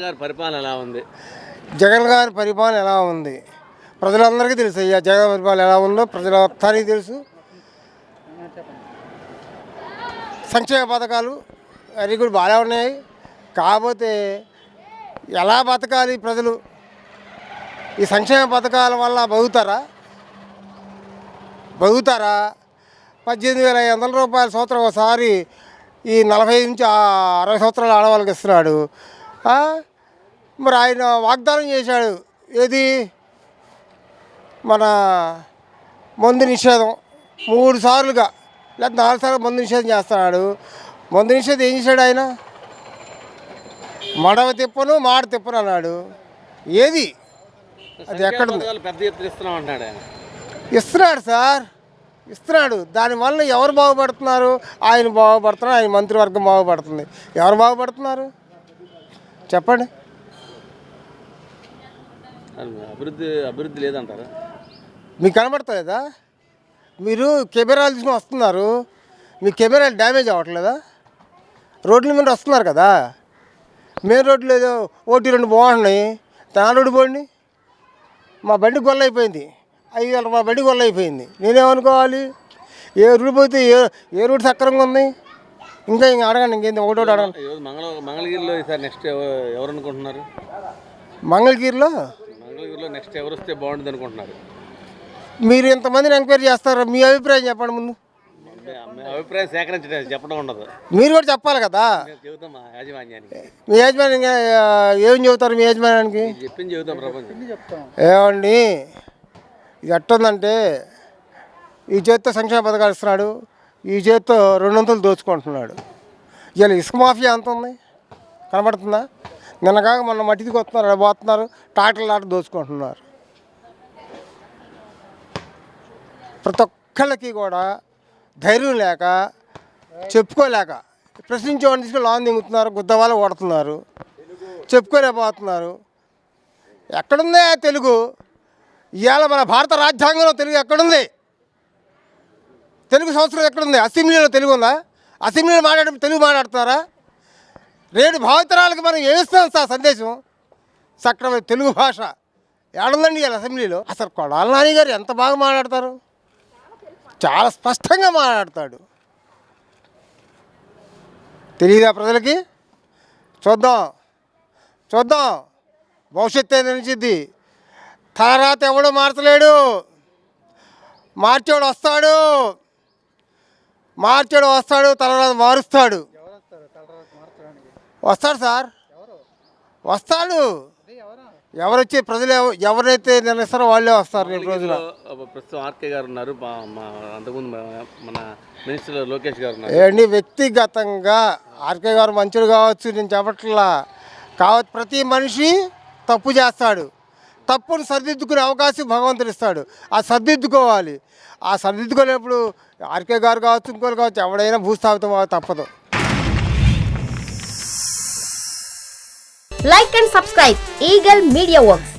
గారి పరిపాలన ఎలా ఉంది? జగన్ గారి పరిపాలన ఎలా ఉంది ప్రజలందరికీ తెలుసు. అయ్యా జగన్ పరిపాలన ఎలా ఉందో ప్రజలందరికీ తెలుసు. సంక్షేమ పథకాలు అవి కూడా బాగా ఉన్నాయి. కాకపోతే ఎలా బతకాలి ప్రజలు? ఈ సంక్షేమ పథకాల వల్ల బతుకుతారా? 18,500 రూపాయల సంవత్సరం ఒకసారి ఈ 45 నుంచి 60 సంవత్సరాల ఆడవాళ్ళకి ఇస్తున్నాడు. మరి ఆయన వాగ్దానం చేశాడు ఏది, మన మందు నిషేధం 3 సార్లుగా లేదా 4 సార్లు మందు నిషేధం చేస్తున్నాడు. మందు నిషేధం ఏం చేశాడు ఆయన? మడవ తిప్పను మాట తిప్పను అన్నాడు. ఏది అది ఎక్కడ పెద్ద ఎత్తున ఇస్తున్నాం అంటున్నాడు ఆయన. ఇస్తున్నాడు సార్, ఇస్తున్నాడు. దానివల్ల ఎవరు బాగుపడుతున్నారు? ఆయన బాగుపడుతున్నారు, ఆయన మంత్రివర్గం బాగుపడుతుంది. ఎవరు బాగుపడుతున్నారు చెప్పండి? అభివృద్ధి లేదంటారా? మీకు కనబడతలేదా? మీరు కెమెరాలు తీసుకుని వస్తున్నారు, మీ కెమెరాలు డ్యామేజ్ అవ్వట్లేదా? రోడ్ల మీద వస్తున్నారు కదా, మెయిన్ రోడ్లు ఏదో 1-2 బాగున్నాయి, నా రోడ్డు పోండి. మా బండి గొల్ల అయిపోయింది, 5 మా బండి గొల్ల అయిపోయింది. నేనేమనుకోవాలి? ఏ రూట్ పోతే ఏ రూట్ సక్రంగా ఉంది? ఇంకా అడగండి, ఇంకేంది ఒకటోటి అడగండి. మంగళగిరిలో ఈసారి నెక్స్ట్ ఎవరు అనుకుంటున్నారు? మంగళగిరిలో నెక్స్ట్ ఎవరు వస్తే బాగుంటుంది అనుకుంటున్నారు? మీరు ఇంతమందిని ఎంక్వైరీ చేస్తారు, మీ అభిప్రాయం చెప్పండి ముందు. అభిప్రాయం సేకరించడం చెప్పడం ఉండదు, మీరు కూడా చెప్పాలి కదా. చెబుతాం మా యాజమాన్యానికి. మీ యాజమాన్యం ఏం చెబుతారు? మీ యాజమాన్యానికి చెప్పింది చెబుతాం ప్రపంచం. ఏమండి, ఇది ఎట్టుందంటే ఈ చేత్తో సంక్షేమ పథకాలు ఇస్తున్నాడు, ఈ చేత్తో 200 దోచుకుంటున్నాడు. ఇలా ఇసుక మాఫియా అంత ఉంది, కనబడుతుందా? నిన్నగాక మొన్న మట్టికి వస్తున్నారు, పోతున్నారు, ట్రాక్టర్లు ఆట దోచుకుంటున్నారు. ప్రతి ఒక్కళ్ళకి కూడా ధైర్యం లేక, చెప్పుకోలేక, ప్రశ్నించేవాడిని తీసుకొని లాన్ దింగుతున్నారు, గుద్దవాళ్ళు కొడుతున్నారు, చెప్పుకోలేకపోతున్నారు. ఎక్కడుందే తెలుగు? ఇవాళ మన భారత రాజ్యాంగంలో తెలుగు ఎక్కడుంది? తెలుగు సంస్కృతి ఎక్కడుంది? అసెంబ్లీలో తెలుగు ఉందా? అసెంబ్లీలో తెలుగు మాట్లాడుతున్నారా? రేపు భావితరాలకు మనం ఏమిస్తాం సార్ సందేశం? సక్రమైన తెలుగు భాష ఏడుందండి ఇవాళ అసెంబ్లీలో? అసలు కొడాలి నాని గారు ఎంత బాగా మాట్లాడతారు, చాలా స్పష్టంగా మాట్లాడతాడు. తెలియదా ప్రజలకి? చూద్దాం భవిష్యత్తు ఏదో నిలిచిద్ది. తర్వాత ఎవడో మార్చలేడు, మార్చేవాడు వస్తాడు, తర్వాత మారుస్తాడు. వస్తాడు సార్, వస్తాడు. ఎవరొచ్చి ప్రజలు ఎవరైతే నిర్ణయిస్తారో వాళ్ళే వస్తారు రేపు రోజున. ప్రస్తుతం ఆర్కే గారు ఉన్నారు, అంతకుముందు మన మినిస్టర్ లోకేష్ గారు ఉన్నారు. ఏంటి వ్యక్తిగతంగా ఆర్కే గారు మంచిది కావచ్చు, నేను చెప్పట్లా. కావచ్చు, ప్రతి మనిషి తప్పు చేస్తాడు, తప్పును సరిదిద్దుకునే అవకాశం భగవంతుడు ఇస్తాడు. ఆ సరిదిద్దుకోవాలి. ఆ సరిదిద్దుకోలేనప్పుడు ఆర్కే గారు కావచ్చు, ఇంకోరు కావచ్చు, ఎవడైనా భూస్థాపితం తప్పదు. Like and subscribe Eagle Media Works.